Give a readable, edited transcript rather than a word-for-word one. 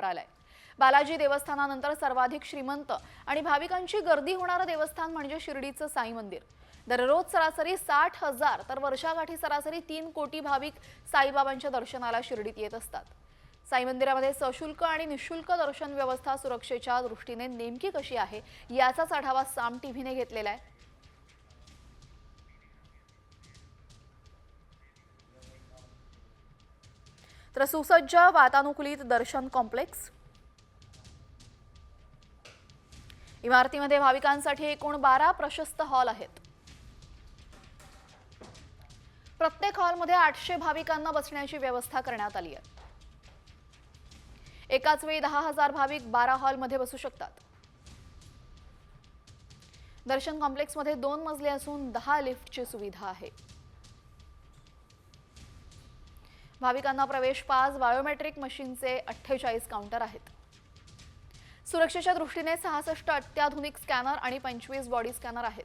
वर आलाय। बालाजी देवस्थानानंतर सर्वाधिक श्रीमंत आणि भाविकांची गर्दी होणारं देवस्थान म्हणजे शिर्डीचं साई मंदिर। दररोज सरासरी 60,000 तर वर्षाकाठी सरासरी 3 कोटी भाविक साईबाबांच्या दर्शनाला शिर्डीत येत असतात। साई मंदिरामध्ये सशुल्क आणि निशुल्क दर्शन व्यवस्था सुरक्षेच्या दृष्टीने नेमकी कशी आहे याचाच आढावा साम टीव्हीने घेतलेला आहे। तर सुसज्ज वातानुकूलित दर्शन कॉम्प्लेक्स, इमारतीमध्ये भाविकांसाठी एकूण 12 प्रशस्त हॉल आहेत। प्रत्येक हॉलमध्ये 800 भाविकांना बसण्याची व्यवस्था करण्यात आली आहे। एकाच वेळी 10,000 भाविक 12 हॉलमध्ये बसू शकतात। दर्शन कॉम्प्लेक्समध्ये 2 मजले असून 10 लिफ्टची सुविधा आहे। भाविकांना प्रवेश पास, बायोमेट्रिक मशीनचे 48 काउंटर आहेत। सुरक्षेच्या दृष्टीने 66 अत्याधुनिक स्कॅनर आणि 25 बॉडी स्कॅनर आहेत।